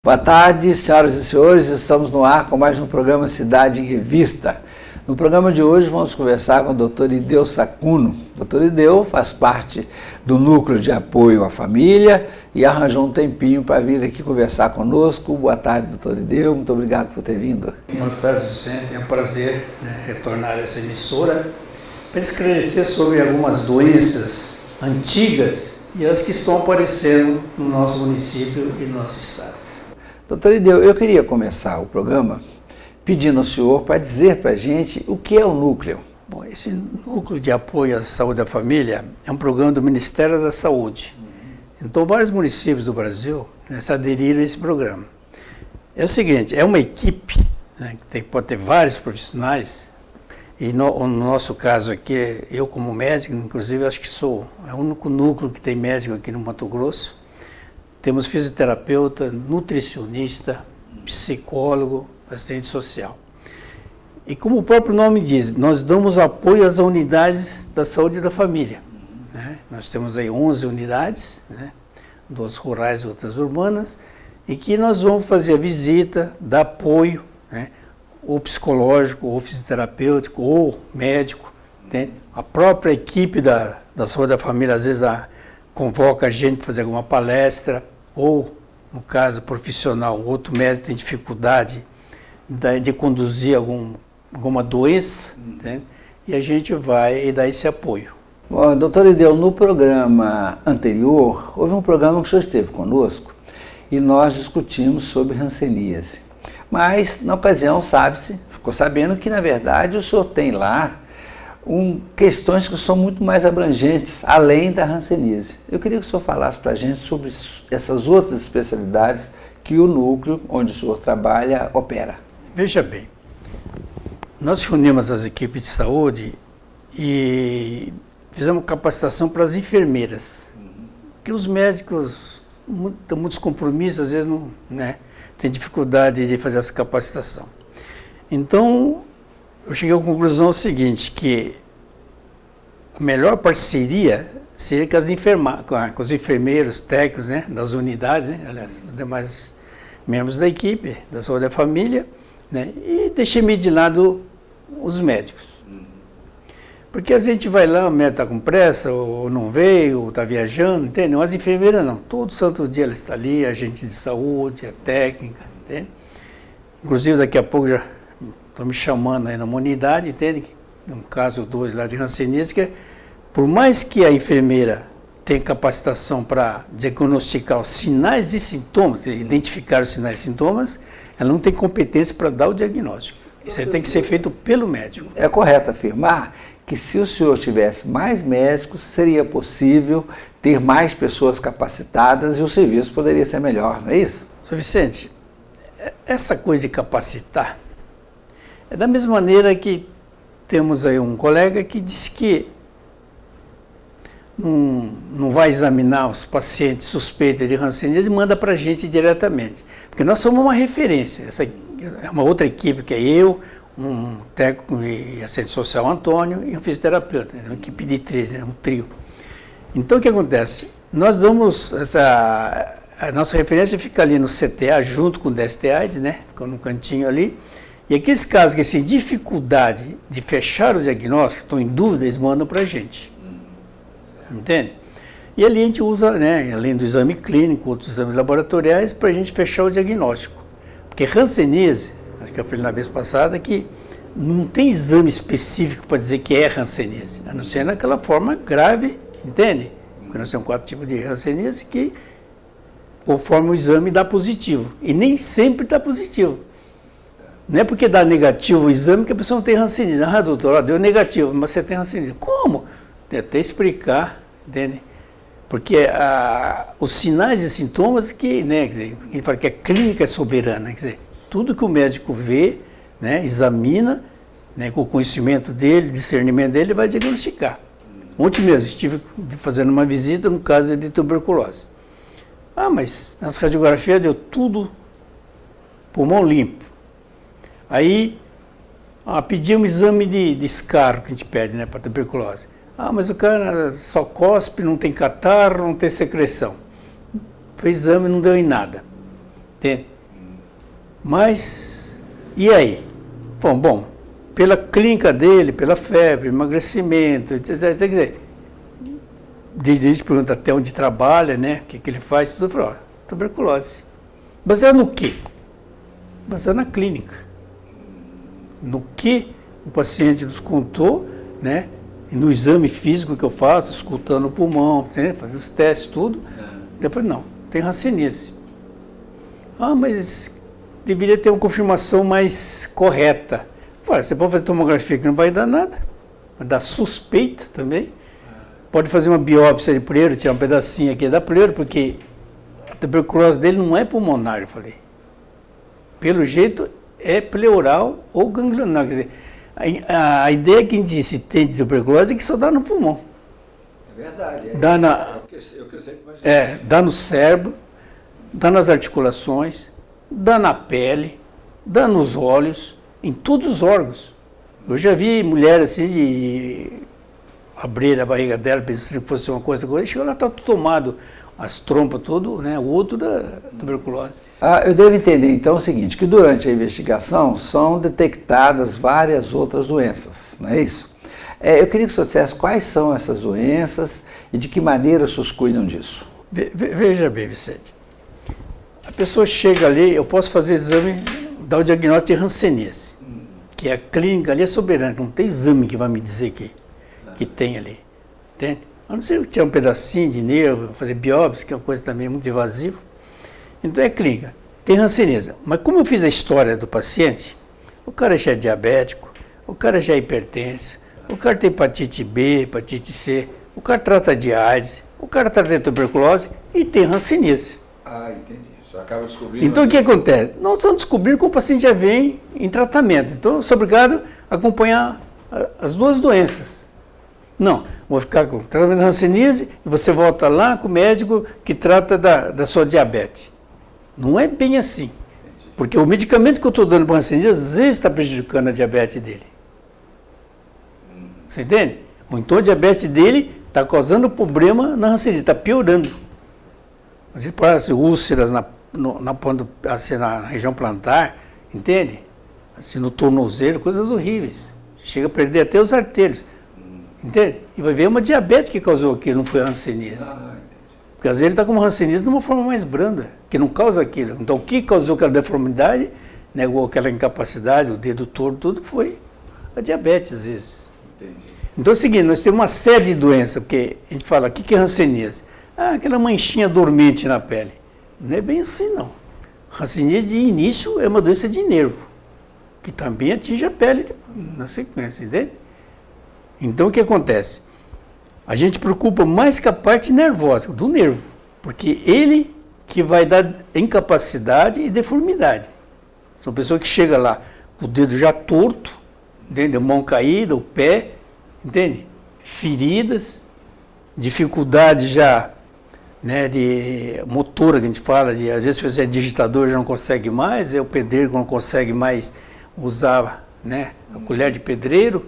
Boa tarde, senhoras e senhores. Estamos no ar com mais um programa Cidade em Revista. No programa de hoje vamos conversar com o Dr. Ideu Sacuno. O Dr. Ideu faz parte do Núcleo de Apoio à Família e arranjou um tempinho para vir aqui conversar conosco. Boa tarde, Dr. Ideu. Muito obrigado por ter vindo. Boa tarde, Vicente. É um prazer retornar a essa emissora para esclarecer sobre algumas doenças antigas e as que estão aparecendo no nosso município e no nosso estado. Doutor Ideu, eu queria começar o programa pedindo ao senhor para dizer para a gente o que é o Núcleo. Bom, esse Núcleo de Apoio à Saúde da Família é um programa do Ministério da Saúde. Então, vários municípios do Brasil se aderiram a esse programa. É o seguinte, é uma equipe, que pode ter vários profissionais, e no nosso caso aqui, eu como médico, inclusive, acho que sou o único núcleo que tem médico aqui no Mato Grosso. Temos fisioterapeuta, nutricionista, psicólogo, assistente social. E como o próprio nome diz, nós damos apoio às unidades da saúde da família. Nós temos aí 11 unidades, duas rurais e outras urbanas, e que nós vamos fazer a visita, dar apoio, ou psicológico, ou fisioterapêutico, ou médico. A própria equipe da saúde da família, às vezes, convoca a gente para fazer alguma palestra, ou, no caso profissional, outro médico tem dificuldade de conduzir alguma doença, e a gente vai e dá esse apoio. Bom, doutor Ideu, no programa anterior, houve um programa que o senhor esteve conosco e nós discutimos sobre hanseníase. Mas, na ocasião, ficou sabendo que, na verdade, o senhor tem lá questões que são muito mais abrangentes, além da hanseníase. Eu queria que o senhor falasse para a gente sobre essas outras especialidades que o núcleo onde o senhor trabalha opera. Veja bem, nós reunimos as equipes de saúde e fizemos capacitação para as enfermeiras, porque os médicos têm muitos compromissos, às vezes não têm dificuldade de fazer essa capacitação. Então, eu cheguei à conclusão seguinte, que a melhor parceria seria com os enfermeiros, técnicos das unidades, aliás, os demais membros da equipe, da saúde da família, e deixei meio de lado os médicos. Porque a gente vai lá, o médico está com pressa, ou não veio, ou está viajando, entende? As enfermeiras não, todo santo dia ela está ali, a agente de saúde, a técnica, entende? Inclusive daqui a pouco já estão me chamando aí numa unidade, entende? Um caso 2 lá de hanseníase, que por mais que a enfermeira tenha capacitação para diagnosticar os sinais e sintomas, identificar os sinais e sintomas, ela não tem competência para dar o diagnóstico. Isso aí tem que ser feito pelo médico. É correto afirmar que se o senhor tivesse mais médicos, seria possível ter mais pessoas capacitadas e o serviço poderia ser melhor, não é isso? Sr. Vicente, essa coisa de capacitar é da mesma maneira que temos aí um colega que disse que não vai examinar os pacientes suspeitos de hanseníase e manda para a gente diretamente. Porque nós somos uma referência. Essa é uma outra equipe que é eu, um técnico e assistente social Antônio e um fisioterapeuta, uma equipe de 3, um trio. Então o que acontece? Nós damos a nossa referência fica ali no CTA junto com o DST-AIDS, fica no cantinho ali. E aqueles casos que têm dificuldade de fechar o diagnóstico, estão em dúvida, eles mandam para a gente. Entende? E ali a gente usa, além do exame clínico, outros exames laboratoriais, para a gente fechar o diagnóstico. Porque hanseníase, acho que eu falei na vez passada, que não tem exame específico para dizer que é hanseníase, a não ser naquela forma grave, entende? Porque nós temos 4 tipos de hanseníase que, conforme o exame, dá positivo. E nem sempre dá positivo. Não é porque dá negativo o exame que a pessoa não tem hanseníase. Ah, doutor, deu negativo, mas você tem hanseníase. Como? Tem até explicar, entende? Porque os sinais e sintomas que, ele fala que a clínica é soberana, quer dizer, tudo que o médico vê, examina, com o conhecimento dele, discernimento dele, ele vai diagnosticar. Ontem mesmo estive fazendo uma visita no caso de tuberculose. Ah, mas nas radiografias deu tudo pulmão limpo. Aí pedi um exame de escarro que a gente pede para tuberculose. Ah, mas o cara só cospe, não tem catarro, não tem secreção. Fez exame e não deu em nada. Entende? Mas, e aí? Bom, pela clínica dele, pela febre, emagrecimento, quer dizer, desde pergunta até onde trabalha, né? O que ele faz, tudo, eu falo, tuberculose. Baseado no quê? Baseado na clínica. No que o paciente nos contou, né? E no exame físico que eu faço, escutando o pulmão, né? Fazer os testes, tudo. Eu falei, não, tem hanseníase. Mas deveria ter uma confirmação mais correta. Olha, você pode fazer tomografia que não vai dar nada, vai dar suspeita também. Pode fazer uma biópsia de pleuro, tirar um pedacinho aqui da pleuro, porque a tuberculose dele não é pulmonar, eu falei. Pelo jeito, é pleural ou ganglionar. Quer dizer, a ideia que a gente se tem de tuberculose é que só dá no pulmão. É verdade. Dá dá no cérebro, dá nas articulações, dá na pele, dá nos olhos, em todos os órgãos. Eu já vi mulher assim de abrir a barriga dela, pensando que fosse uma coisa, e chegou lá, está tudo tomado, as trompas, tudo, né, o outro da tuberculose. Eu devo entender então o seguinte, que durante a investigação são detectadas várias outras doenças, não é isso? Eu queria que o senhor dissesse quais são essas doenças e de que maneira os senhores cuidam disso. Veja bem, Vicente. A pessoa chega ali, eu posso fazer exame, dar o diagnóstico de hanseníase, que é a clínica ali é soberana, não tem exame que vai me dizer que tem ali. Entende? A não ser tirar um pedacinho de nervo, fazer biópsia, que é uma coisa também muito invasiva. Então é clínica. Tem hanseníase. Mas como eu fiz a história do paciente, o cara já é diabético, o cara já é hipertenso, o cara tem hepatite B, hepatite C, o cara trata de AIDS, o cara trata de tuberculose e tem hanseníase. Entendi. Só acaba descobrindo. Então o que acontece? Nós estamos descobrindo que o paciente já vem em tratamento. Então eu sou obrigado a acompanhar as duas doenças. Não, vou ficar com tratamento de hanseníase e você volta lá com o médico que trata da sua diabetes. Não é bem assim. Porque o medicamento que eu estou dando para a hanseníase às vezes está prejudicando a diabetes dele. Você entende? Ou então a diabetes dele está causando problema na hanseníase, está piorando. Às vezes parece úlceras na região plantar, entende? Assim, no tornozelo, coisas horríveis. Chega a perder até os artérios. Entende? E vai ver uma diabetes que causou aquilo, não foi a hanseníase. Porque às vezes ele está com uma hanseníase de uma forma mais branda, que não causa aquilo. Então o que causou aquela deformidade, né, ou aquela incapacidade, o dedo torto, tudo foi a diabetes às vezes. Entendi. Então é o seguinte, nós temos uma série de doenças, porque a gente fala, o que é hanseníase? Aquela manchinha dormente na pele. Não é bem assim não. Hanseníase de início é uma doença de nervo, que também atinge a pele na sequência, entende? Então o que acontece? A gente preocupa mais com a parte nervosa, do nervo, porque ele que vai dar incapacidade e deformidade. São pessoas que chegam lá com o dedo já torto, entende? A mão caída, o pé, entende? Feridas, dificuldade já, né, de motora que a gente fala, às vezes você é digitador já não consegue mais, é o pedreiro que não consegue mais usar, né, a colher de pedreiro,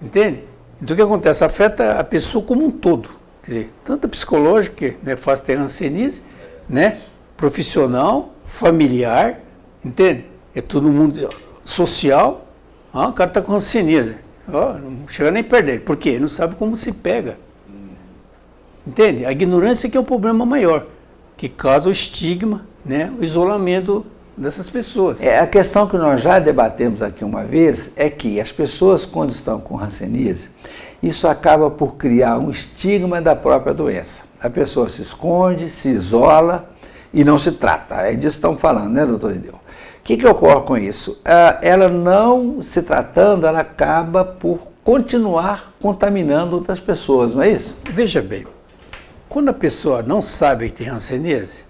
entende? Então o que acontece? Afeta a pessoa como um todo, quer dizer, tanto a psicológica, que não é fácil ter hanseníase, né, profissional, familiar, entende? É todo mundo social, o cara está com hanseníase, não chega nem perto dele, por quê? Não sabe como se pega. Entende? A ignorância que é o problema maior, que causa o estigma, né, o isolamento dessas pessoas. A questão que nós já debatemos aqui uma vez é que as pessoas, quando estão com hanseníase, isso acaba por criar um estigma da própria doença. A pessoa se esconde, se isola e não se trata. É disso que estamos falando, né, doutor Ideu? O que ocorre com isso? Ela não se tratando, ela acaba por continuar contaminando outras pessoas, não é isso? Veja bem, quando a pessoa não sabe que tem hanseníase,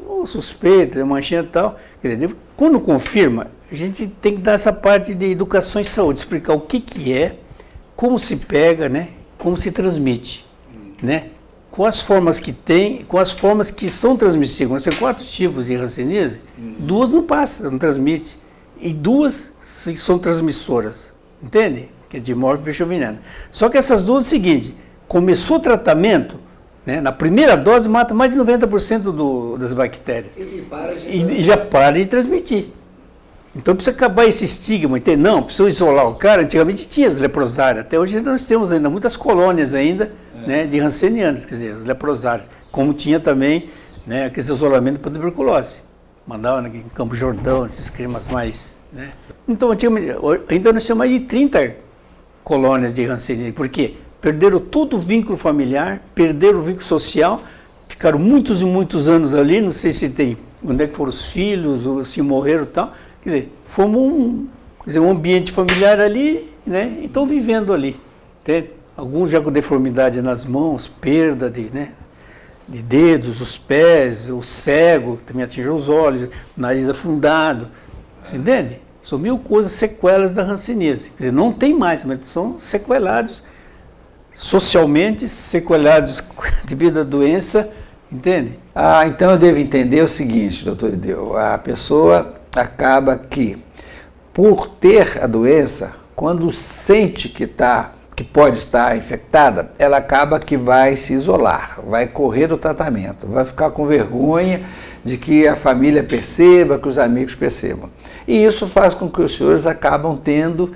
ou suspeita, manchinha e tal, quer dizer, quando confirma, a gente tem que dar essa parte de educação e saúde, explicar o que é, como se pega, né, como se transmite, né, com as formas que tem, com as formas que são transmissíveis. Nós temos 4 tipos de hanseníase, 2 não passam, não transmite, e 2 são transmissoras, entende? Que é dimorfo e feixoveneno. Só que essas 2 é o seguinte, começou o tratamento, né, na primeira dose mata mais de 90% das bactérias. E já para de transmitir. Então precisa acabar esse estigma, entende? Não, precisa isolar o cara. Antigamente tinha os leprosários, até hoje nós temos ainda muitas colônias ainda, né, de rancenianos, quer dizer, os leprosários, como tinha também, né, aquele isolamento para tuberculose. Mandava em Campo Jordão, esses climas mais, né? Então antigamente, ainda nós temos mais de 30 colônias de rancenianos. Por quê? Perderam todo o vínculo familiar, perderam o vínculo social, ficaram muitos e muitos anos ali, não sei se tem, onde é que foram os filhos, ou se morreram e tal. Quer dizer, fomos um ambiente familiar ali, né? E estão vivendo ali. Entende? Alguns já com deformidade nas mãos, perda de dedos, os pés, o cego, também atingiu os olhos, o nariz afundado. Você entende? São 1000 coisas, sequelas da hanseníase. Quer dizer, não tem mais, mas são sequelados socialmente, sequelados devido à doença, entende? Então eu devo entender o seguinte, doutor Ideu, a pessoa acaba que, por ter a doença, quando sente que pode estar infectada, ela acaba que vai se isolar, vai correr do tratamento, vai ficar com vergonha de que a família perceba, que os amigos percebam. E isso faz com que os senhores acabam tendo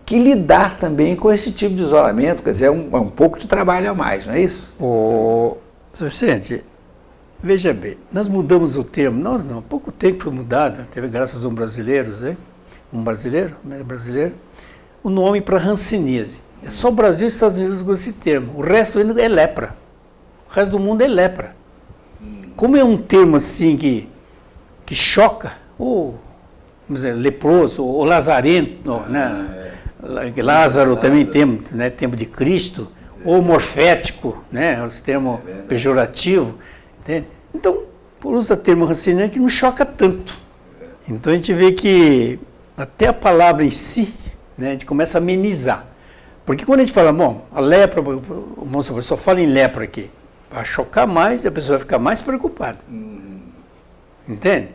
que lidar também com esse tipo de isolamento, quer dizer, é um pouco de trabalho a mais, não é isso? Sr. Vicente, veja bem, nós mudamos o termo, nós não, há pouco tempo foi mudado, teve graças a um brasileiro, né, o nome para hanseníase. É só o Brasil e os Estados Unidos com esse termo, o resto ainda é lepra, o resto do mundo é lepra. Como é um termo assim que choca, ou leproso, ou lazarento, né? Lázaro também tem, né, tempo de Cristo, ou morfético, né, o termo pejorativo, entende? Então, por uso do termo hanseníase que não choca tanto. Então a gente vê que até a palavra em si, né, a gente começa a amenizar. Porque quando a gente fala, bom, a lepra, o moço só fala em lepra aqui, vai chocar mais e a pessoa vai ficar mais preocupada. Entende?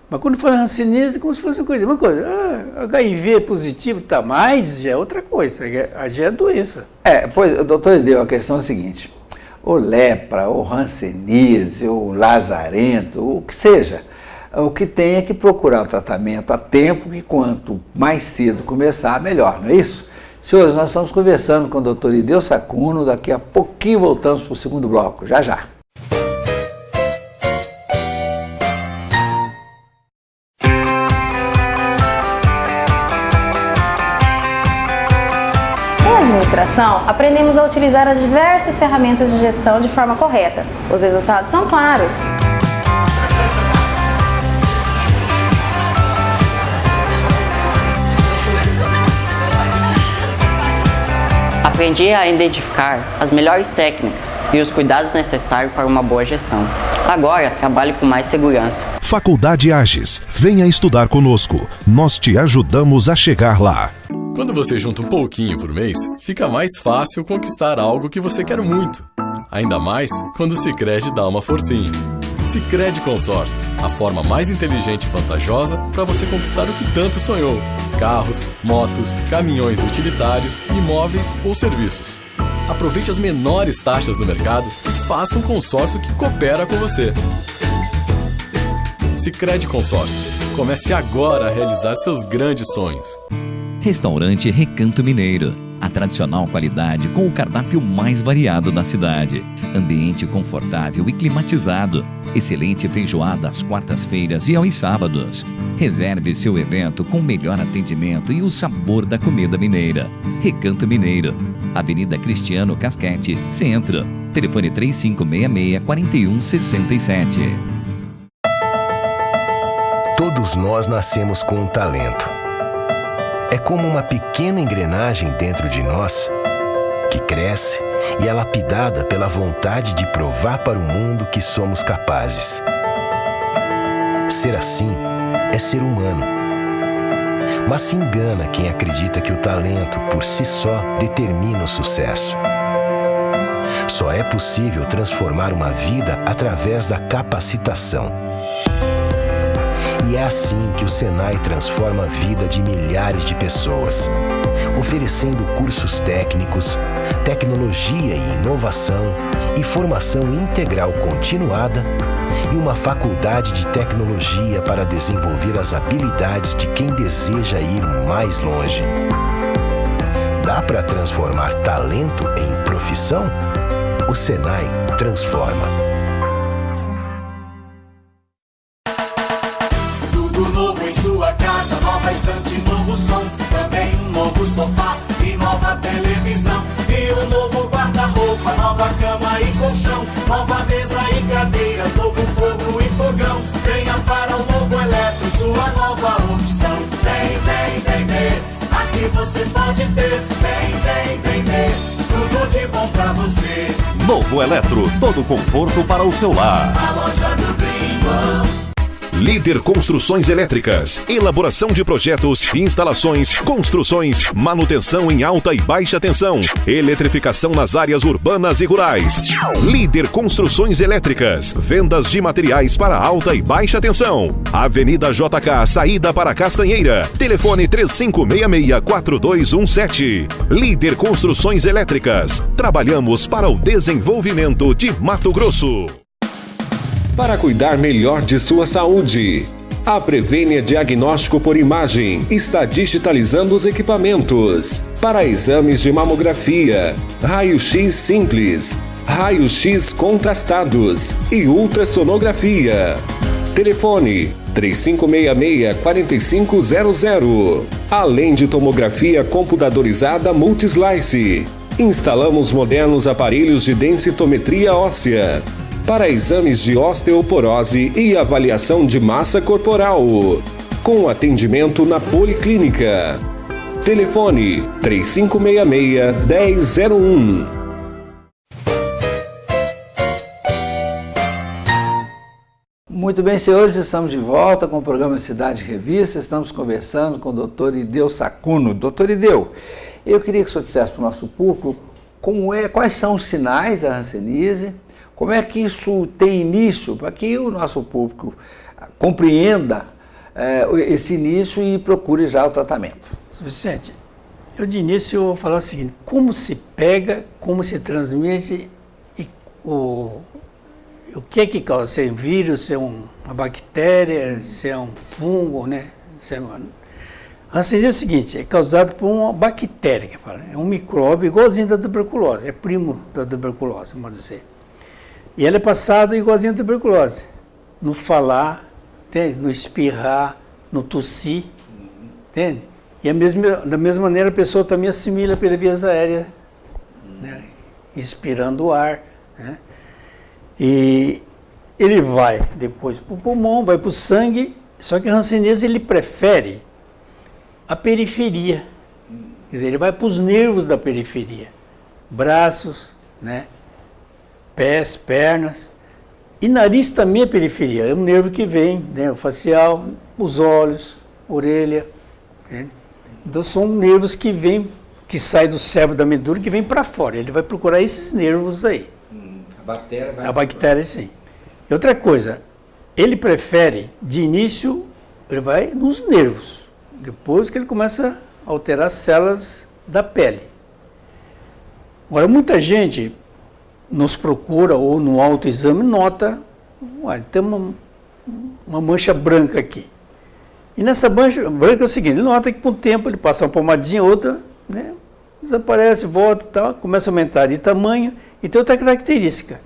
Mas quando fala hanseníase, é como se fosse uma coisa. HIV é positivo, tá, mas já é outra coisa, já é doença. Pois, doutor Ideu, a questão é a seguinte, ou lepra, ou hanseníase, ou lazarento, o que seja, o que tem é que procurar o tratamento a tempo, que quanto mais cedo começar, melhor, não é isso? Senhores, nós estamos conversando com o doutor Ideu Sacuno, daqui a pouquinho voltamos para o segundo bloco, já já. Aprendemos a utilizar as diversas ferramentas de gestão de forma correta. Os resultados são claros. Aprendi a identificar as melhores técnicas e os cuidados necessários para uma boa gestão. Agora, trabalho com mais segurança. Faculdade Agis, venha estudar conosco. Nós te ajudamos a chegar lá. Quando você junta um pouquinho por mês, fica mais fácil conquistar algo que você quer muito. Ainda mais quando o Sicredi dá uma forcinha. Sicredi Consórcios, a forma mais inteligente e vantajosa para você conquistar o que tanto sonhou. Carros, motos, caminhões utilitários, imóveis ou serviços. Aproveite as menores taxas do mercado e faça um consórcio que coopera com você. Sicredi Consórcios. Comece agora a realizar seus grandes sonhos. Restaurante Recanto Mineiro. A tradicional qualidade com o cardápio mais variado da cidade. Ambiente confortável e climatizado. Excelente feijoada às quartas-feiras e aos sábados. Reserve seu evento com melhor atendimento e o sabor da comida mineira. Recanto Mineiro. Avenida Cristiano Casquete, Centro. Telefone 3566-4167. Todos nós nascemos com um talento. É como uma pequena engrenagem dentro de nós que cresce e é lapidada pela vontade de provar para o mundo que somos capazes. Ser assim é ser humano. Mas se engana quem acredita que o talento por si só determina o sucesso. Só é possível transformar uma vida através da capacitação. E é assim que o Senai transforma a vida de milhares de pessoas, oferecendo cursos técnicos, tecnologia e inovação e formação integral continuada e uma faculdade de tecnologia para desenvolver as habilidades de quem deseja ir mais longe. Dá para transformar talento em profissão? O Senai transforma. Tudo novo em sua casa, nova estante, novo som, também um novo sofá e nova televisão. E um novo guarda-roupa, nova cama e colchão, nova mesa e cadeiras, novo fogo e fogão. Venha para o Novo Eletro, sua nova opção. Vem, vem, vem ver, aqui você pode ter. Vem, vem, vem ver, tudo de bom pra você. Novo Eletro, todo conforto para o seu lar. A loja do Gringo. Líder Construções Elétricas, elaboração de projetos, instalações, construções, manutenção em alta e baixa tensão, eletrificação nas áreas urbanas e rurais. Líder Construções Elétricas, vendas de materiais para alta e baixa tensão. Avenida JK, saída para Castanheira. Telefone 3566-4217. Líder Construções Elétricas, trabalhamos para o desenvolvimento de Mato Grosso. Para cuidar melhor de sua saúde, a Prevênia Diagnóstico por Imagem está digitalizando os equipamentos para exames de mamografia, raio-x simples, raio-x contrastados e ultrassonografia. Telefone 3566-4500. Além de tomografia computadorizada Multislice, instalamos modernos aparelhos de densitometria óssea para exames de osteoporose e avaliação de massa corporal, com atendimento na Policlínica. Telefone 3566-1001. Muito bem, senhores, estamos de volta com o programa Cidade Revista. Estamos conversando com o Dr. Ideu Sacuno. Dr. Ideu, eu queria que o senhor dissesse para o nosso público quais são os sinais da hanseníase. Como é que isso tem início, para que o nosso público compreenda esse início e procure já o tratamento? Vicente, eu de início vou falar o seguinte: como se pega, como se transmite e o que é que causa? Se é um vírus, se é uma bactéria, se é um fungo, né? A hanseníase é o seguinte: é causado por uma bactéria, é um micróbio igualzinho da tuberculose, é primo da tuberculose, vamos dizer. E ela é passada igualzinho a tuberculose, no falar, entende? No espirrar, no tossir, entende? E da mesma maneira a pessoa também assimila pelas vias aéreas, né? Inspirando o ar, né? E ele vai depois para o pulmão, vai para o sangue, só que a hanseníase ele prefere a periferia, quer dizer, ele vai para os nervos da periferia, braços, né? Pés, pernas, e nariz também é periferia, é um nervo que vem, né, o facial, os olhos, orelha, né? Então são nervos que vêm, que saem do cérebro da medula, que vem para fora, ele vai procurar esses nervos aí. A bactéria sim. E outra coisa, ele prefere, de início, ele vai nos nervos, depois que ele começa a alterar as células da pele. Agora, muita gente nos procura ou no autoexame nota, tem uma mancha branca aqui. E nessa mancha branca é o seguinte, ele nota que com o tempo ele passa uma pomadinha, outra, né, desaparece, volta e tal, começa a aumentar de tamanho e tem outra característica.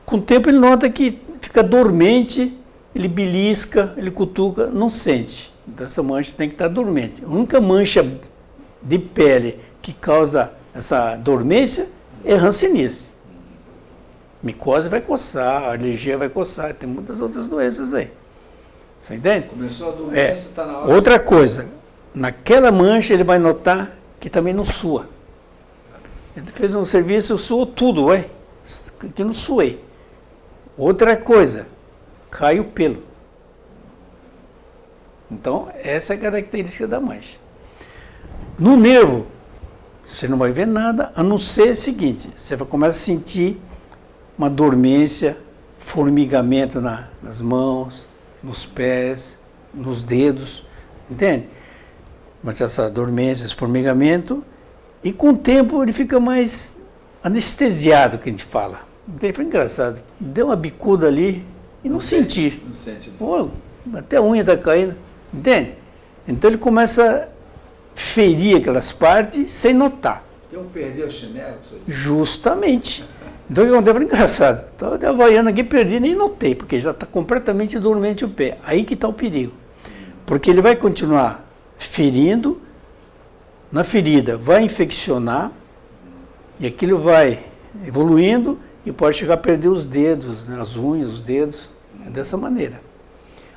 Com o tempo ele nota que fica dormente, ele belisca, ele cutuca, não sente. Então essa mancha tem que estar dormente. A única mancha de pele que causa essa dormência é hanseníase. Micose vai coçar, alergia vai coçar, tem muitas outras doenças aí. Você entende? Começou a doença, está na hora. Outra coisa, naquela mancha ele vai notar que também não sua. Ele fez um serviço, suou tudo, ué. Que não suei. Outra coisa, cai o pelo. Então, essa é a característica da mancha. No nervo, você não vai ver nada, a não ser o seguinte, você vai começar a sentir uma dormência, formigamento nas mãos, nos pés, nos dedos, entende? Mas essa dormência, esse formigamento, e com o tempo ele fica mais anestesiado, que a gente fala. Foi engraçado, deu uma bicuda ali, e não sentir. Não sente. Pô, até a unha está caindo, entende? Então ele começa a ferir aquelas partes sem notar. Eu perdi o chinelo, Justamente. Então o que aconteceu foi engraçado. Estava de havaiana aqui, perdi, nem notei, porque já está completamente dormente o pé. Aí que está o perigo. Porque ele vai continuar ferindo, na ferida vai infeccionar, e aquilo vai evoluindo e pode chegar a perder os dedos, né, as unhas, os dedos, dessa maneira.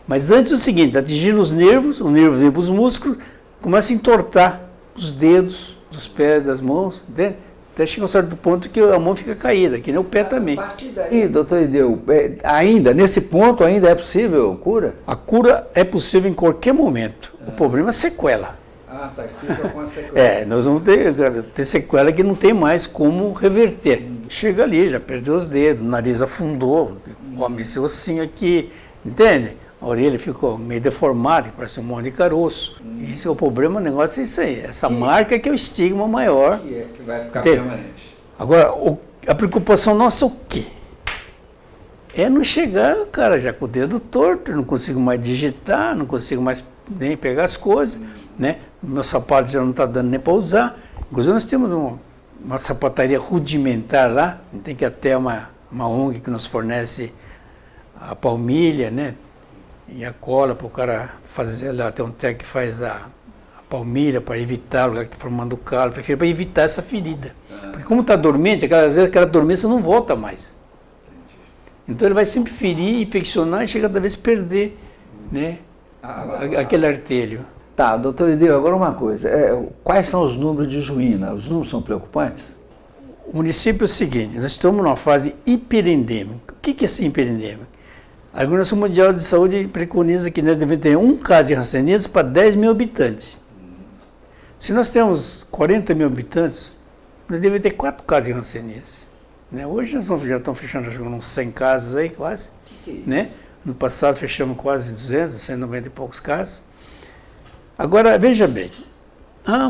Mas antes o seguinte, atingindo os nervos, o nervo vem para os músculos, começa a entortar os dedos dos pés, das mãos, entende? Até chega a um certo ponto que a mão fica caída, que nem o pé também. A partir daí, doutor Ideu, ainda, nesse ponto ainda é possível cura? A cura é possível em qualquer momento. O problema é sequela. Ah, tá, fica com a sequela. Nós vamos ter sequela que não tem mais como reverter. Chega ali, já perdeu os dedos, o nariz afundou, come esse ossinho aqui, entende? A orelha ficou meio deformada, parece um monte de caroço. Esse é o problema, o negócio é isso aí. Essa marca que é o estigma maior. Que vai ficar entende? Permanente. Agora, a preocupação nossa é o quê? É não chegar, cara, já com o dedo torto, não consigo mais digitar, não consigo mais nem pegar as coisas, né? Meu sapato já não está dando nem para usar. Inclusive nós temos uma sapataria rudimentar lá, tem que ir até uma ONG que nos fornece a palmilha, né? E a cola para o cara fazer lá, tem um técnico que faz a palmilha para evitar o lugar que está formando calo, para evitar essa ferida. Porque como está dormente, às vezes aquela dormência não volta mais. Então ele vai sempre ferir, infeccionar e chega cada vez a perder, né? Aquele artelho. Tá, doutor Ideu, agora uma coisa, quais são os números de Juína? Os números são preocupantes? O município é o seguinte, nós estamos numa fase hiperendêmica. O que é esse hiperendêmico? A Organização Mundial de Saúde preconiza que nós devemos ter um caso de hanseníase para 10 mil habitantes. Se nós temos 40 mil habitantes, nós devemos ter 4 casos de hanseníase. Né? Hoje nós já estamos fechando uns 100 casos aí, quase. Né? No passado fechamos quase 200, 190 e poucos casos. Agora, veja bem,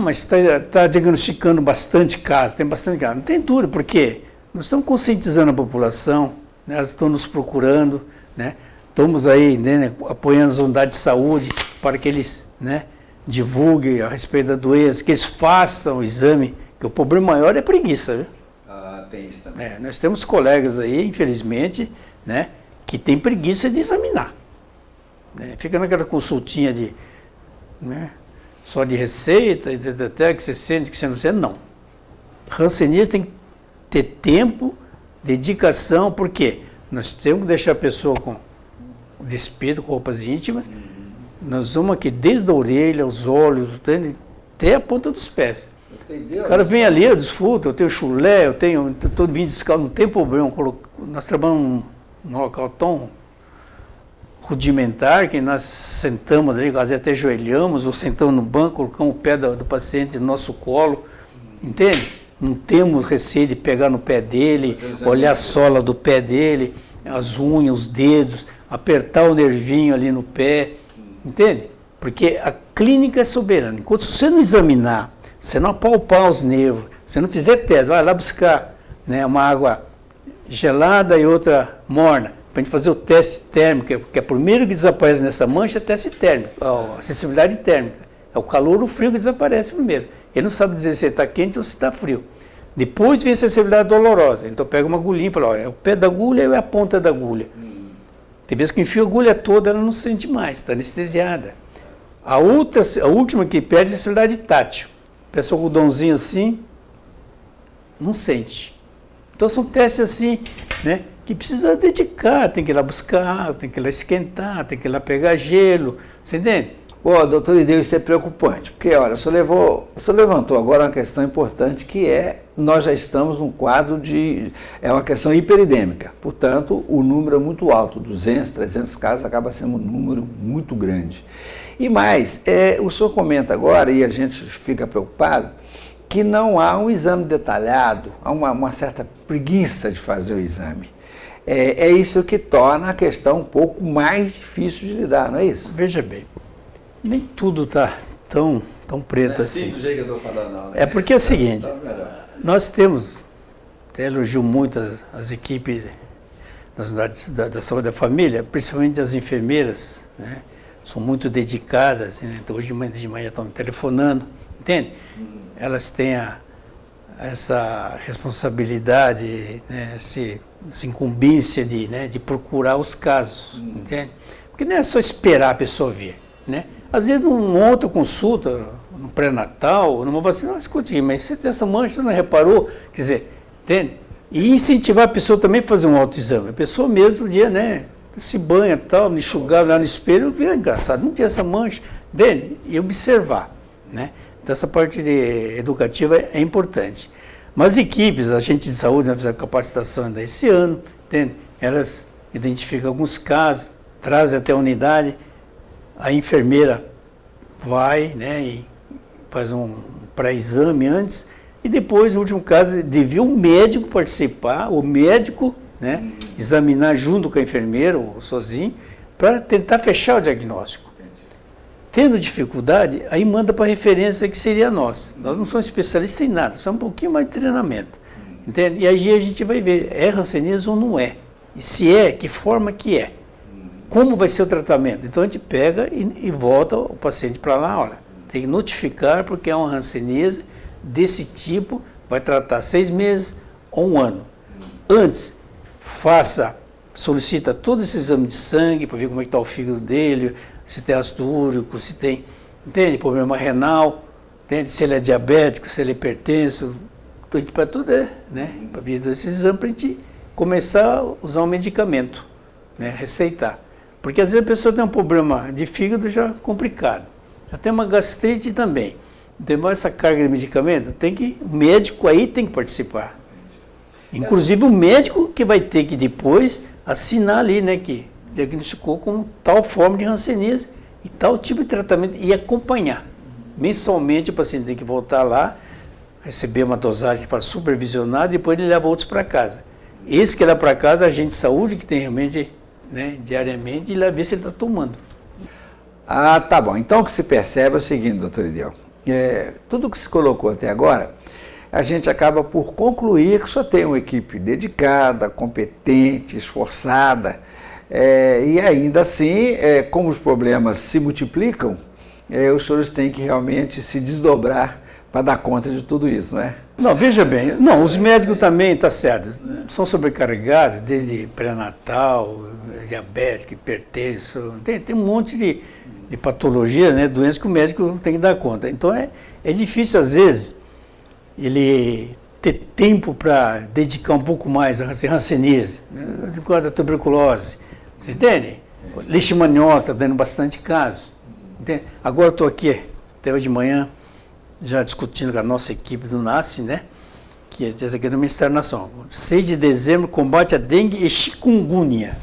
mas está diagnosticando bastante casos, tem bastante casos. Não tem tudo, porque nós estamos conscientizando a população, né? Elas estão nos procurando, né? Estamos aí, né, apoiando as unidades de saúde para que eles, né, divulguem a respeito da doença, que eles façam o exame, que o problema maior é preguiça, viu? Tem isso também. Nós temos colegas aí, infelizmente, né, que tem preguiça de examinar. Né? Fica naquela consultinha de, né, só de receita, e até que você sente, que você não sente, não. Hanseníase tem que ter tempo, dedicação, por quê? Nós temos que deixar a pessoa com despido, com roupas íntimas. Nós vamos aqui desde a orelha, os olhos, até a ponta dos pés. Entendeu? O cara vem ali, eu desfruto, eu tenho chulé, eu estou vindo descalço, não tem problema. Nós trabalhamos num local tão rudimentar que nós sentamos ali, às vezes até ajoelhamos, ou sentamos no banco, colocamos o pé do paciente no nosso colo, entende? Não temos receio de pegar no pé dele, olhar a sola do pé dele, as unhas, os dedos, apertar o nervinho ali no pé, entende? Porque a clínica é soberana. Enquanto você não examinar, você não apalpar os nervos, você não fizer teste, vai lá buscar, né, uma água gelada e outra morna, para a gente fazer o teste térmico, que é o primeiro que desaparece nessa mancha, é teste térmico, a sensibilidade térmica. É o calor ou o frio que desaparece primeiro. Ele não sabe dizer se está quente ou se está frio. Depois vem a sensibilidade dolorosa. Então pega uma agulhinha e fala, é o pé da agulha ou é a ponta da agulha? Tem vezes que enfia a agulha toda, ela não sente mais, está anestesiada. A última que perde é a sensibilidade tátil. Peça o algodãozinho assim, não sente. Então são testes assim, né, que precisa dedicar, tem que ir lá buscar, tem que ir lá esquentar, tem que ir lá pegar gelo, você entende? Doutor Ideu, isso é preocupante, porque, olha, o senhor levantou agora uma questão importante, que nós já estamos num quadro é uma questão hiperidêmica, portanto, o número é muito alto, 200, 300 casos acaba sendo um número muito grande. E mais, o senhor comenta agora, e a gente fica preocupado, que não há um exame detalhado, há uma certa preguiça de fazer o exame. É isso que torna a questão um pouco mais difícil de lidar, não é isso? Veja bem, nem tudo está tão preto assim. Do jeito que eu estou falando, não, né? É porque é o seguinte, nós temos, até elogio muito as equipes das unidades da saúde da família, principalmente as enfermeiras, né? São muito dedicadas, né? Então, hoje de manhã estão me telefonando, entende? Elas têm essa responsabilidade, né? essa incumbência de procurar os casos, entende? Porque não é só esperar a pessoa vir, né? Às vezes, numa outra consulta, no pré-natal, numa vacina, não, escute, mas você tem essa mancha, você não reparou? Quer dizer, entende? E incentivar a pessoa também a fazer um autoexame. A pessoa mesmo, dia, né, se banha, tal, enxugar lá no espelho, vê, engraçado, não tem essa mancha, entende? E observar, né? Então, essa parte educativa é importante. Mas as equipes, a gente de saúde, nós fizemos capacitação ainda esse ano, entende? Elas identificam alguns casos, trazem até a unidade, a enfermeira vai, né, e faz um pré-exame antes, e depois, no último caso, devia o médico participar, o médico, né, examinar junto com a enfermeira ou sozinho, para tentar fechar o diagnóstico. Tendo dificuldade, aí manda para a referência que seria nós. Nós não somos especialistas em nada, só um pouquinho mais de treinamento. Entende? E aí a gente vai ver, é hanseníase ou não é? E se é, que forma que é? Como vai ser o tratamento? Então a gente pega e volta o paciente para lá, olha, tem que notificar porque é uma hanseníase desse tipo, vai tratar 6 meses ou 1 ano. Antes, solicita todo esse exame de sangue para ver como é que está o fígado dele, se tem ácido úrico, se tem, entende, problema renal, entende, se ele é diabético, se ele é hipertenso, para tudo né, para vir desse exame para a gente começar a usar um medicamento, né, receitar. Porque às vezes a pessoa tem um problema de fígado já complicado, já tem uma gastrite também. Então, essa carga de medicamento, o médico aí tem que participar. Inclusive o médico que vai ter que depois assinar ali, né, que diagnosticou com tal forma de hanseníase e tal tipo de tratamento e acompanhar. Mensalmente o paciente tem que voltar lá, receber uma dosagem que fala supervisionada e depois ele leva outros para casa. Esse que leva para casa, a agente de saúde que tem realmente, né, diariamente, e lá ver se ele está tomando. Ah, tá bom. Então o que se percebe é o seguinte, doutor Ideu. Tudo que se colocou até agora, a gente acaba por concluir que só tem uma equipe dedicada, competente, esforçada, e ainda assim, como os problemas se multiplicam, os senhores têm que realmente se desdobrar para dar conta de tudo isso, não é? Não, veja bem, não, os médicos também, está certo, são sobrecarregados, desde pré-natal, diabético, hipertenso, tem um monte de patologia, né, doenças que o médico tem que dar conta. Então é difícil, às vezes, ele ter tempo para dedicar um pouco mais a hanseníase, né, a tuberculose, você entende? Leishmaniose está dando bastante caso. Entende? Agora estou aqui, até hoje de manhã, já discutindo com a nossa equipe do NASCE, né, que essa aqui é do Ministério da Nação. 6 de dezembro, combate a dengue e chikungunya.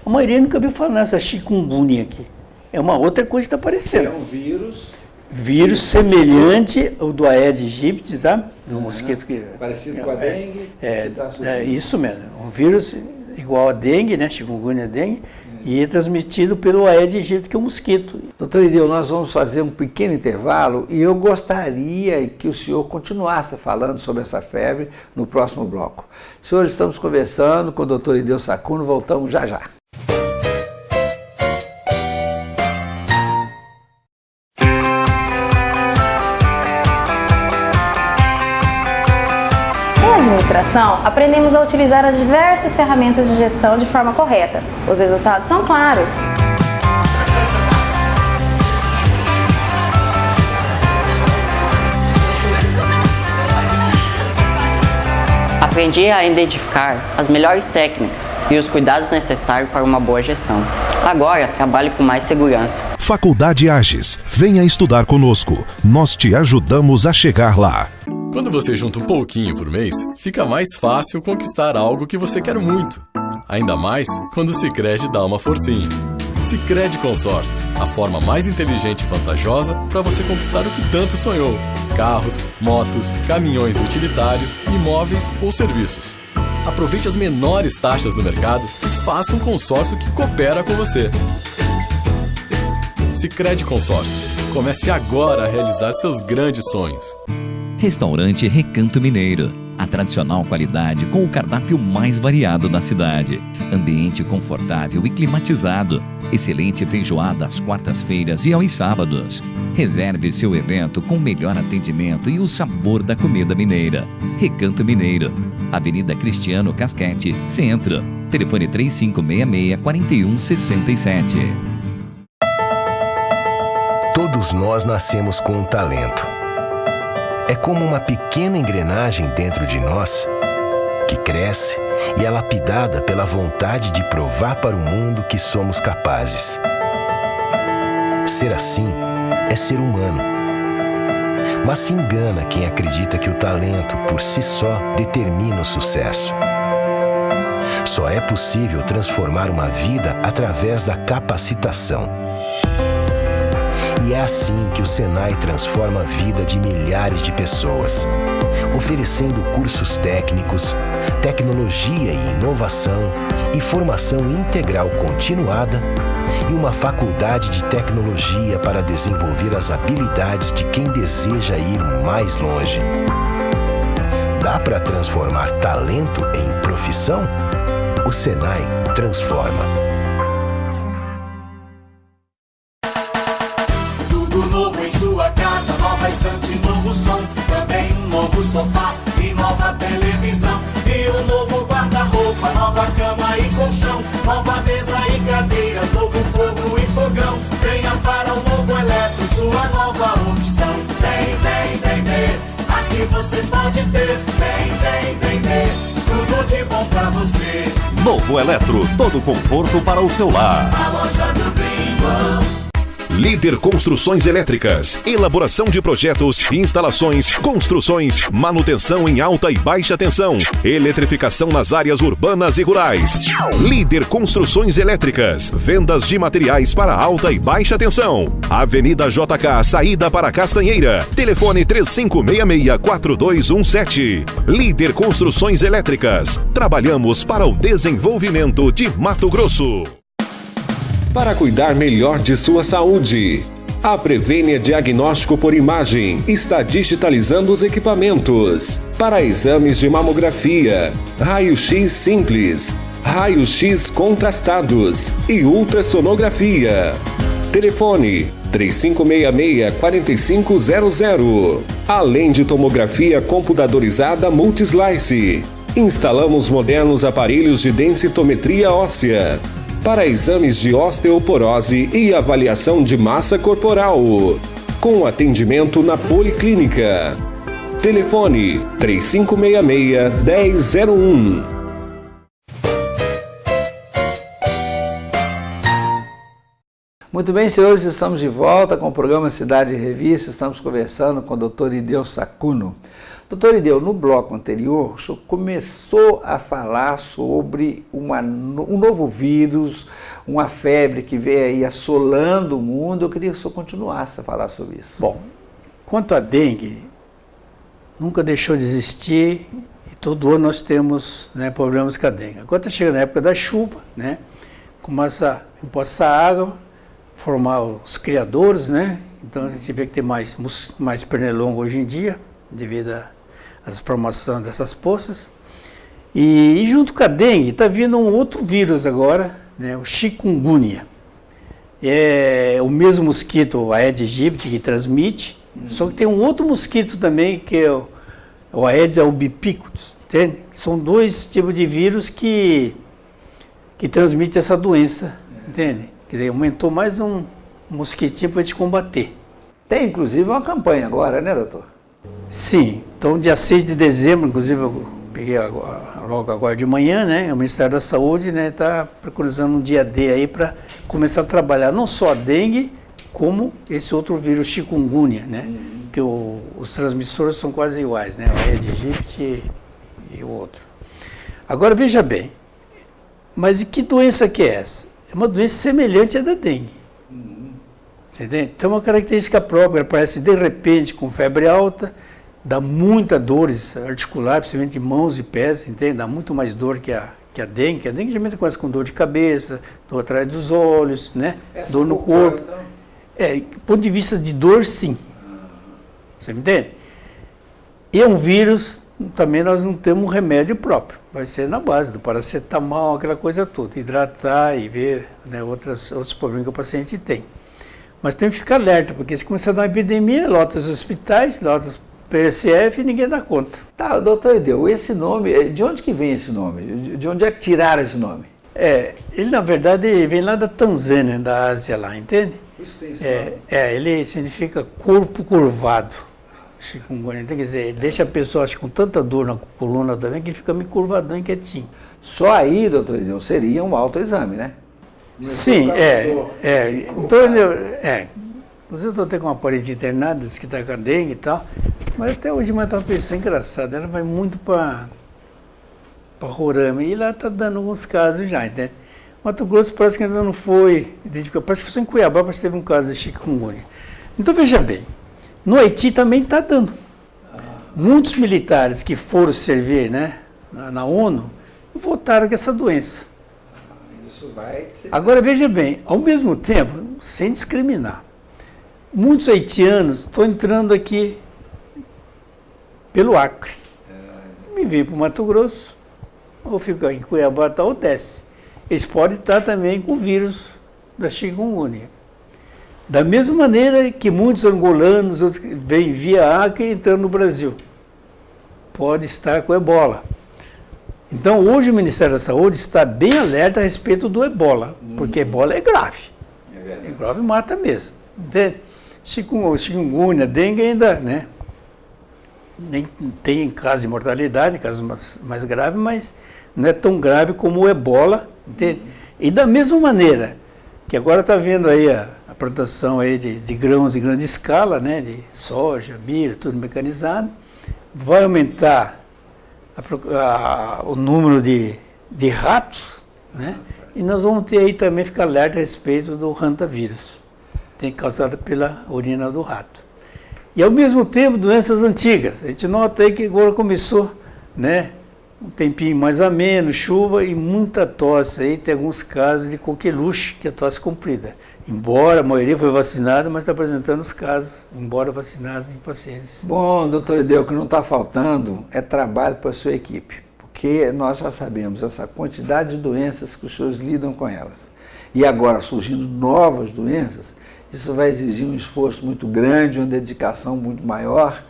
A maioria nunca viu falar nessa chikungunya aqui. É uma outra coisa que está aparecendo. É um vírus. Vírus semelhante ao do Aedes aegypti, sabe? Do mosquito que... Parecido com a dengue. Isso mesmo. Um vírus igual a dengue, né? Chikungunya dengue. E é transmitido pelo Aedes aegypti, que é o mosquito. Doutor Ideu, nós vamos fazer um pequeno intervalo e eu gostaria que o senhor continuasse falando sobre essa febre no próximo bloco. Senhores, estamos conversando com o doutor Ideu Sacuno, voltamos já já. Aprendemos a utilizar as diversas ferramentas de gestão de forma correta. Os resultados são claros. Aprendi a identificar as melhores técnicas e os cuidados necessários para uma boa gestão. Agora, trabalho com mais segurança. Faculdade Agis. Venha estudar conosco. Nós te ajudamos a chegar lá. Quando você junta um pouquinho por mês, fica mais fácil conquistar algo que você quer muito. Ainda mais quando o Sicredi dá uma forcinha. Sicredi Consórcios, a forma mais inteligente e vantajosa para você conquistar o que tanto sonhou. Carros, motos, caminhões utilitários, imóveis ou serviços. Aproveite as menores taxas do mercado e faça um consórcio que coopera com você. Sicredi Consórcios. Comece agora a realizar seus grandes sonhos. Restaurante Recanto Mineiro. tradicional qualidade com o cardápio mais variado da cidade. Ambiente confortável e climatizado. Excelente feijoada às quartas-feiras e aos sábados. Reserve seu evento com o melhor atendimento e o sabor da comida mineira. Recanto Mineiro, Avenida Cristiano Casquete, Centro. Telefone 3566-4167. Todos nós nascemos com um talento. É como uma pequena engrenagem dentro de nós que cresce e é lapidada pela vontade de provar para o mundo que somos capazes. Ser assim é ser humano. Mas se engana quem acredita que o talento por si só determina o sucesso. Só é possível transformar uma vida através da capacitação. E é assim que o Senai transforma a vida de milhares de pessoas, oferecendo cursos técnicos, tecnologia e inovação e formação integral continuada e uma faculdade de tecnologia para desenvolver as habilidades de quem deseja ir mais longe. Dá para transformar talento em profissão? O Senai transforma. Tudo novo em sua casa, nova estante, novo som, também um novo sofá e nova televisão. E um novo guarda-roupa, nova cama e colchão, nova mesa e cadeiras, novo fogo e fogão. Venha para o Novo Eletro, sua nova opção. Vem, vem, vem ver, aqui você pode ter. Vem, vem, vem ver, tudo de bom pra você. Novo Eletro, todo conforto para o seu lar. A loja do Gringo. Líder Construções Elétricas, elaboração de projetos, instalações, construções, manutenção em alta e baixa tensão, eletrificação nas áreas urbanas e rurais. Líder Construções Elétricas, vendas de materiais para alta e baixa tensão. Avenida JK, saída para Castanheira. Telefone 3566-4217. Líder Construções Elétricas, trabalhamos para o desenvolvimento de Mato Grosso. Para cuidar melhor de sua saúde, a Prevênia Diagnóstico por Imagem está digitalizando os equipamentos para exames de mamografia, raio-x simples, raio-x contrastados e ultrassonografia. Telefone 3566-4500. Além de tomografia computadorizada Multislice, instalamos modernos aparelhos de densitometria óssea para exames de osteoporose e avaliação de massa corporal, com atendimento na Policlínica. Telefone 3566-1001. Muito bem, senhores, estamos de volta com o programa Cidade em Revista. Estamos conversando com o Dr. Ideu Sacuno. Doutor Ideu, no bloco anterior, o senhor começou a falar sobre um novo vírus, uma febre que veio aí assolando o mundo. Eu queria que o senhor continuasse a falar sobre isso. Bom, quanto à dengue, nunca deixou de existir e todo ano nós temos, né, problemas com a dengue. Agora está chegando a época da chuva, né, começa a empoçar água, formar os criadores, né, então a gente vê que tem mais pernilongo hoje em dia, devido às formações dessas poças. E junto com a dengue está vindo um outro vírus agora, né, o chikungunya. É o mesmo mosquito, o Aedes aegypti, que transmite, só que tem um outro mosquito também, que é o Aedes albopictus, entende? São dois tipos de vírus que transmitem essa doença, entende? Quer dizer, aumentou mais um mosquitinho para a gente combater. Tem inclusive uma campanha agora, né, doutor? Sim, então dia 6 de dezembro, inclusive eu peguei logo agora de manhã, né, o Ministério da Saúde, né, está preconizando um dia D aí para começar a trabalhar não só a dengue, como esse outro vírus chikungunya, né, que os transmissores são quase iguais, né, o Aedes aegypti e o outro. Agora veja bem, mas e que doença que é essa? É uma doença semelhante à da dengue. Você entende? Tem uma característica própria, ela aparece de repente com febre alta, dá muita dores articular, principalmente em mãos e pés, entende? Dá muito mais dor que a dengue, que a dengue geralmente começa com dor de cabeça, dor atrás dos olhos, né? Dor no corpo. Então? Do ponto de vista de dor, sim. Você me entende? E é um vírus também nós não temos um remédio próprio. Vai ser na base do paracetamol, aquela coisa toda. Hidratar e ver, né, outros problemas que o paciente tem. Mas tem que ficar alerta, porque se começar a dar uma epidemia, lota os hospitais, lota os PSF e ninguém dá conta. Tá, doutor Edeu, esse nome, de onde que vem esse nome? De onde é que tiraram esse nome? Ele na verdade vem lá da Tanzânia, da Ásia lá, entende? Isso tem esse nome. Ele significa corpo curvado. Chikungunya, quer dizer, ele deixa a pessoa com tanta dor na coluna também que ele fica meio curvadão e quietinho. Só aí, doutor Edeu, seria um autoexame, né? Sim, Então, inclusive eu estou até com uma parede internada, diz que está com a dengue e tal, mas até hoje uma pessoa engraçada, ela vai muito para Roraima e lá está dando alguns casos já, entende? Mato Grosso parece que ainda não foi identificado, parece que foi em Cuiabá, parece que teve um caso de chikungunya. Então veja bem, no Haiti também está dando. Muitos militares que foram servir, né, na ONU voltaram com essa doença. Agora veja bem, ao mesmo tempo, sem discriminar, muitos haitianos estão entrando aqui pelo Acre. Me vêm para o Mato Grosso, ou ficam em Cuiabá ou desce. Eles podem estar também com o vírus da chikungunya. Da mesma maneira que muitos angolanos vêm via Acre entrando no Brasil. Pode estar com ebola. Então, hoje o Ministério da Saúde está bem alerta a respeito do ebola, porque ebola é grave. É grave e mata mesmo. Entende? Chikungunya, dengue ainda, né? Nem tem casos de mortalidade, casos mais graves, mas não é tão grave como o ebola. Entende? E da mesma maneira que agora está vendo aí a plantação aí de grãos em grande escala, né? De soja, milho, tudo mecanizado, vai aumentar o número de ratos, né? E nós vamos ter aí também, ficar alerta a respeito do hantavírus, tem causado pela urina do rato. E ao mesmo tempo, doenças antigas. A gente nota aí que agora começou, né, um tempinho mais ameno, chuva e muita tosse. Aí tem alguns casos de coqueluche, que é a tosse comprida. Embora a maioria foi vacinada, mas está apresentando os casos, embora vacinados em pacientes. Bom, doutor Edeu, o que não está faltando é trabalho para a sua equipe, porque nós já sabemos essa quantidade de doenças que os senhores lidam com elas. E agora surgindo novas doenças, isso vai exigir um esforço muito grande, uma dedicação muito maior,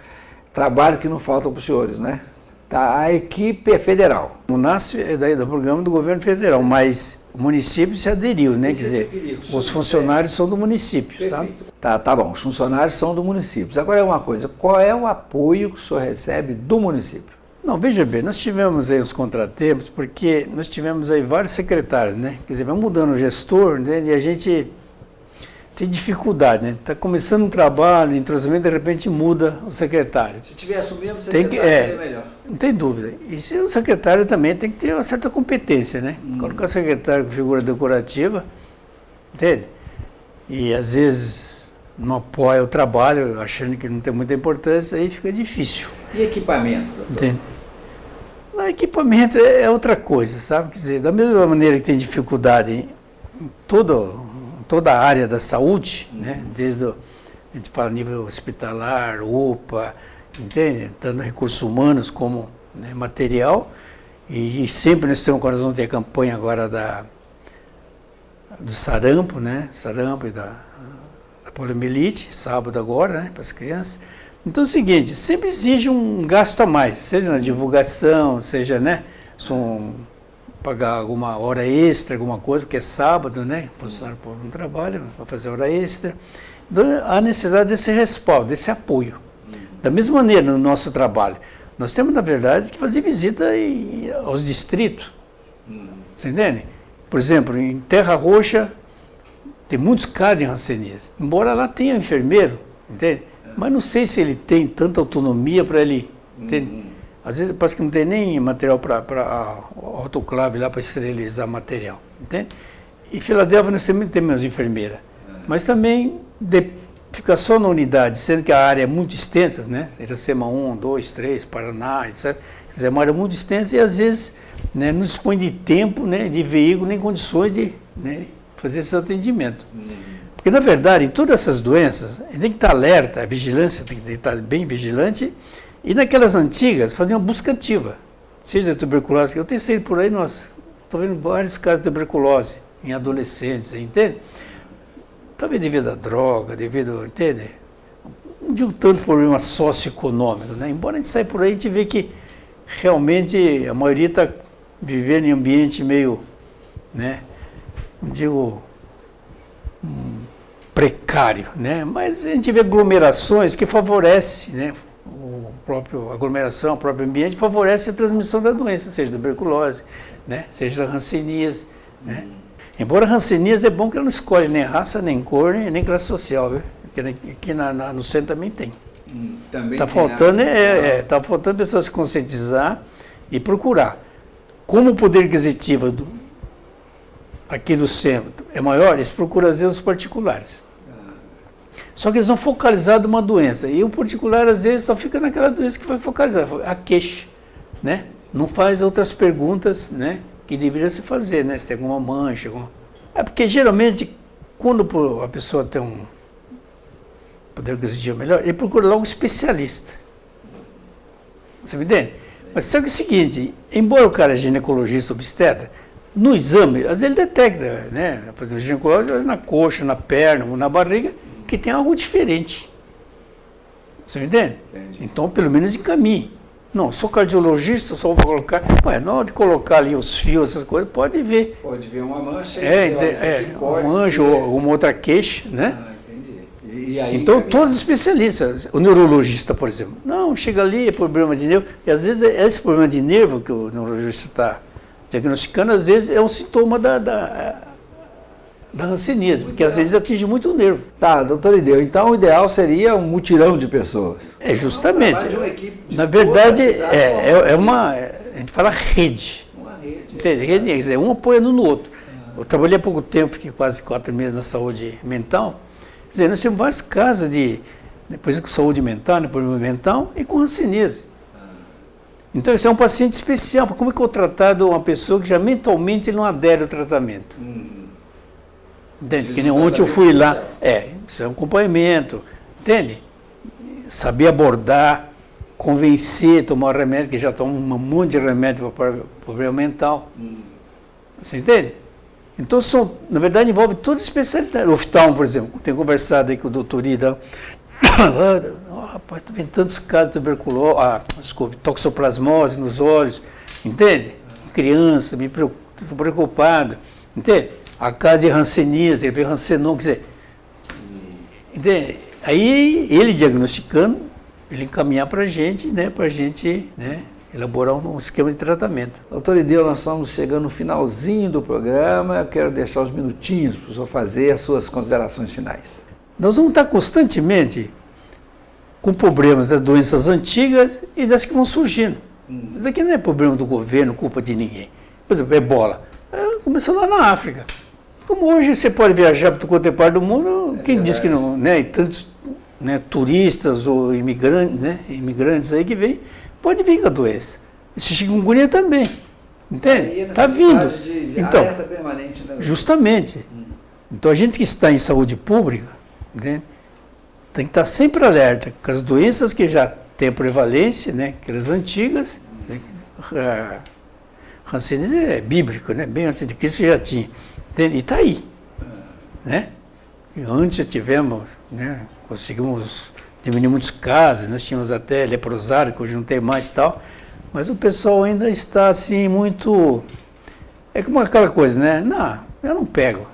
trabalho que não falta para os senhores, né? Tá, a equipe é federal. O NASF é do programa do governo federal, mas o município se aderiu, né? Quer dizer, os funcionários são do município, sabe? Tá bom, os funcionários são do município. Agora é uma coisa, qual é o apoio que o senhor recebe do município? Não, veja bem, nós tivemos aí os contratempos, porque nós tivemos aí vários secretários, né? Quer dizer, vai mudando o gestor, né? E a gente tem dificuldade, né? Está começando um trabalho, entrosamento, de repente muda o secretário. Se tivesse o mesmo secretário, seria melhor. Não tem dúvida. E se o secretário também tem que ter uma certa competência, né? Colocar o secretário com figura decorativa, entende? E às vezes não apoia o trabalho, achando que não tem muita importância, aí fica difícil. E equipamento, doutor? Entende? O equipamento é outra coisa, sabe? Quer dizer, da mesma maneira que tem dificuldade em toda a área da saúde, né? Desde a gente fala nível hospitalar, UPA, entende? Dando recursos humanos como, né, material, e sempre nós vamos ter a campanha agora do sarampo, né? Sarampo e da poliomielite, sábado agora, né? Para as crianças. Então é o seguinte, sempre exige um gasto a mais, seja na divulgação, seja, né? Pagar alguma hora extra, alguma coisa, porque é sábado, né? O funcionário não trabalha, vai fazer hora extra. Então, há necessidade desse respaldo, desse apoio. Da mesma maneira, no nosso trabalho, nós temos, na verdade, que fazer visita aos distritos. Você entende? Por exemplo, em Terra Roxa, tem muitos casos de hanseníase. Embora lá tenha enfermeiro, entende? Mas não sei se ele tem tanta autonomia para ele, entende? Às vezes parece que não tem nem material para autoclave lá para esterilizar material, entende? E Filadélfia nós também temos enfermeira, mas também fica só na unidade, sendo que a área é muito extensa, né? Iracema 1, 2, 3, Paraná, etc. Quer dizer, é uma área muito extensa e às vezes, né, não dispõe de tempo, né, de veículo, nem condições de, né, fazer esse atendimento. Porque, na verdade, em todas essas doenças, tem que estar alerta, a vigilância tem que estar bem vigilante E naquelas antigas, faziam uma busca ativa, seja de tuberculose. Eu tenho saído por aí, nossa, estou vendo vários casos de tuberculose em adolescentes, entende? Talvez devido à droga, devido, entende? Não digo tanto problema socioeconômico, né? Embora a gente saia por aí, a gente vê que realmente a maioria está vivendo em ambiente meio, né? Não digo precário, né? Mas a gente vê aglomerações que favorecem, né? A aglomeração, o próprio ambiente favorece a transmissão da doença, seja tuberculose, né? Seja hanseníase, né? Embora a hanseníase é bom que ela não escolhe nem raça, nem cor, nem classe social, viu? Aqui no centro também tem. Está faltando pessoas se conscientizar e procurar. Como o poder aquisitivo aqui do centro é maior, eles procuram às vezes os particulares. Só que eles vão focalizar numa doença. E o particular, às vezes, só fica naquela doença que foi focalizada, a queixa, né? Não faz outras perguntas, né, que deveria se fazer, né? Se tem alguma mancha. É porque, geralmente, quando a pessoa tem um poder aquisitivo melhor, ele procura logo um especialista. Você me entende? Mas sabe o seguinte, embora o cara é ginecologista obstetra, no exame, às vezes ele detecta, né? O ginecologista na coxa, na perna, ou na barriga, que tem algo diferente. Você me entende? Entendi. Então, pelo menos encaminhe. Não, sou cardiologista, só vou colocar. Mas na hora de colocar ali os fios, essas coisas, pode ver. Pode ver uma mancha. Uma mancha ou alguma outra queixa, né? Entendi. E aí, então, todos os especialistas, o neurologista, por exemplo, não, chega ali, é problema de nervo, e às vezes esse problema de nervo que o neurologista está diagnosticando, às vezes é um sintoma da hanseníase, porque às vezes atinge muito o nervo. Tá, doutor Ideu, então o ideal seria um mutirão de pessoas. É, justamente. Na verdade, a gente fala rede. Uma rede. Rede, quer dizer, um apoiando no outro. Eu trabalhei há pouco tempo, fiquei quase 4 meses na saúde mental. Quer dizer, nós temos vários casos depois com saúde mental, né, problema mental, e com hanseníase. Então, esse é um paciente especial. Como é que eu tratar de uma pessoa que já mentalmente não adere ao tratamento? Entende? Que nem ontem eu fui lá. Isso é um acompanhamento. Entende? Saber abordar, convencer, tomar remédio, que já toma um monte de remédio para problema mental. Você entende? Então, na verdade, envolve toda a especialidade. O oftalmo, por exemplo, tenho conversado aí com o doutor Ida. Rapaz, estou vendo tantos casos de tuberculose, toxoplasmose nos olhos. Entende? Criança, estou preocupado. Entende? A casa de hanseníase, ele veio hansenon, quer dizer, entende? Aí ele diagnosticando, ele encaminhar para a gente, né, elaborar um esquema de tratamento. Doutor Ideu, nós estamos chegando no finalzinho do programa, eu quero deixar uns minutinhos para o senhor fazer as suas considerações finais. Nós vamos estar constantemente com problemas das doenças antigas e das que vão surgindo. Isso aqui não é problema do governo, culpa de ninguém. Por exemplo, ebola. Começou lá na África. Como hoje você pode viajar para qualquer parte do mundo, quem diz que não, né? E tantos, né, turistas ou imigrantes, né, imigrantes aí que vêm, pode vir com a doença. Esse chikungunya também, entende? Está vindo. Então, permanente, né? Justamente. Então a gente que está em saúde pública, né, tem que estar sempre alerta com as doenças que já têm prevalência, né, aquelas antigas. Né, hanseníase é bíblico, né? Bem antes de Cristo já tinha. E está aí. Né? E antes tivemos, né, conseguimos diminuir muitos casos, nós tínhamos até leprosário, que hoje não tem mais e tal, mas o pessoal ainda está assim muito... É como aquela coisa, né? Não, eu não pego.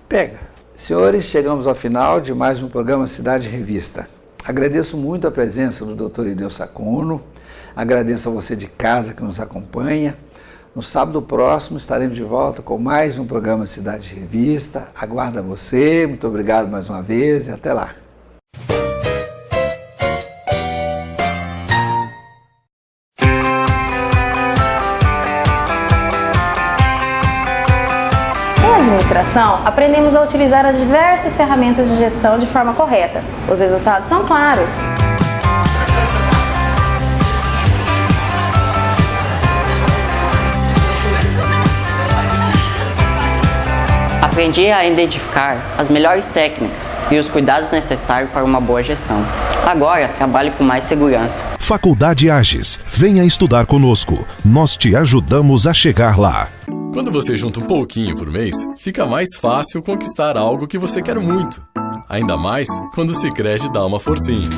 Pega. Senhores, chegamos ao final de mais um programa Cidade Revista. Agradeço muito a presença do Dr. Ideu Saccono, agradeço a você de casa que nos acompanha. No sábado próximo estaremos de volta com mais um programa Cidade Revista. Aguardo a você, muito obrigado mais uma vez e até lá. Em administração, aprendemos a utilizar as diversas ferramentas de gestão de forma correta. Os resultados são claros. Aprendi a identificar as melhores técnicas e os cuidados necessários para uma boa gestão. Agora trabalhe com mais segurança. Faculdade Agis. Venha estudar conosco. Nós te ajudamos a chegar lá. Quando você junta um pouquinho por mês, fica mais fácil conquistar algo que você quer muito. Ainda mais quando o Sicredi dá uma forcinha.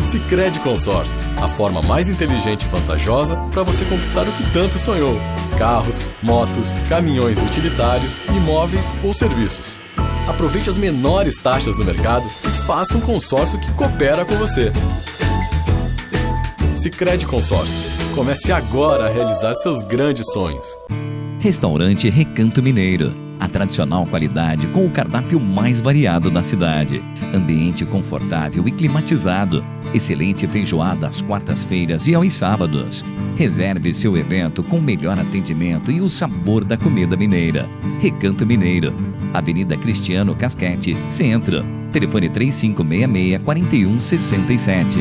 Sicredi Consórcios, a forma mais inteligente e vantajosa para você conquistar o que tanto sonhou. Carros, motos, caminhões utilitários, imóveis ou serviços. Aproveite as menores taxas do mercado e faça um consórcio que coopera com você. Sicredi Consórcios. Comece agora a realizar seus grandes sonhos. Restaurante Recanto Mineiro. A tradicional qualidade com o cardápio mais variado da cidade. Ambiente confortável e climatizado. Excelente feijoada às quartas-feiras e aos sábados. Reserve seu evento com o melhor atendimento e o sabor da comida mineira. Recanto Mineiro. Avenida Cristiano Casquete, Centro. Telefone 3566-4167.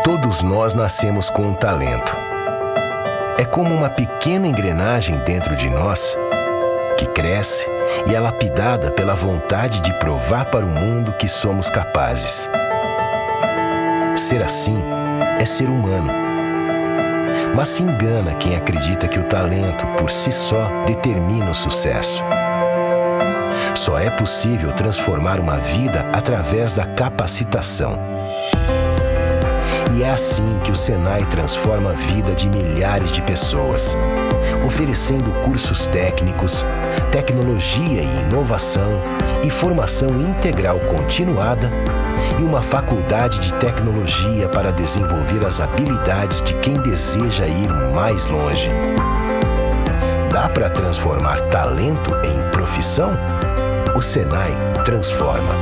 Todos nós nascemos com um talento. É como uma pequena engrenagem dentro de nós que cresce e é lapidada pela vontade de provar para o mundo que somos capazes. Ser assim é ser humano. Mas se engana quem acredita que o talento por si só determina o sucesso. Só é possível transformar uma vida através da capacitação. E é assim que o Senai transforma a vida de milhares de pessoas, oferecendo cursos técnicos, tecnologia e inovação e formação integral continuada e uma faculdade de tecnologia para desenvolver as habilidades de quem deseja ir mais longe. Dá para transformar talento em profissão? O Senai transforma.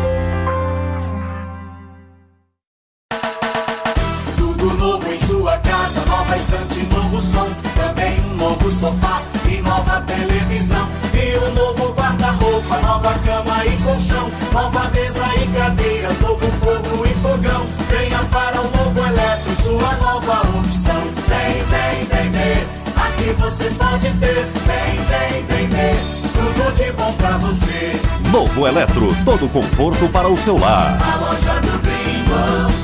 Nova estante, novo som, também um novo sofá e nova televisão. E um novo guarda-roupa, nova cama e colchão, nova mesa e cadeiras, novo fogo e fogão. Venha para o Novo Eletro, sua nova opção. Vem, vem, vem ver, aqui você pode ter. Vem, vem, vem ver, tudo de bom pra você. Novo Eletro, todo conforto para o seu lar. A loja do Gringo.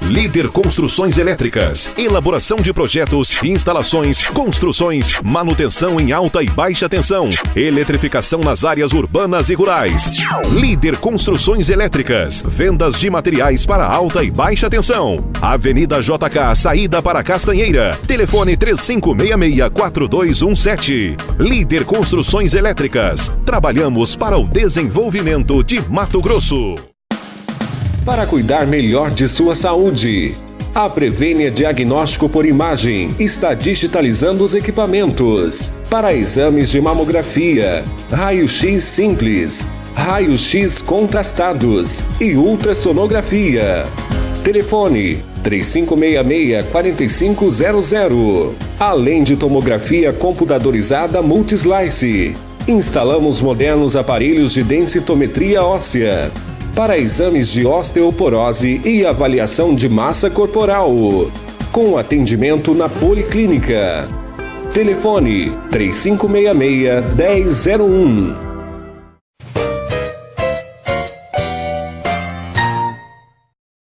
Líder Construções Elétricas. Elaboração de projetos, instalações, construções, manutenção em alta e baixa tensão. Eletrificação nas áreas urbanas e rurais. Líder Construções Elétricas. Vendas de materiais para alta e baixa tensão. Avenida JK, saída para Castanheira. Telefone 3566-4217. Líder Construções Elétricas. Trabalhamos para o desenvolvimento de Mato Grosso. Para cuidar melhor de sua saúde, a Prevênia Diagnóstico por Imagem está digitalizando os equipamentos para exames de mamografia, raio-x simples, raio-x contrastados e ultrassonografia. Telefone 3566-4500. Além de tomografia computadorizada Multislice. Instalamos modernos aparelhos de densitometria óssea para exames de osteoporose e avaliação de massa corporal, com atendimento na Policlínica. Telefone 3566-1001.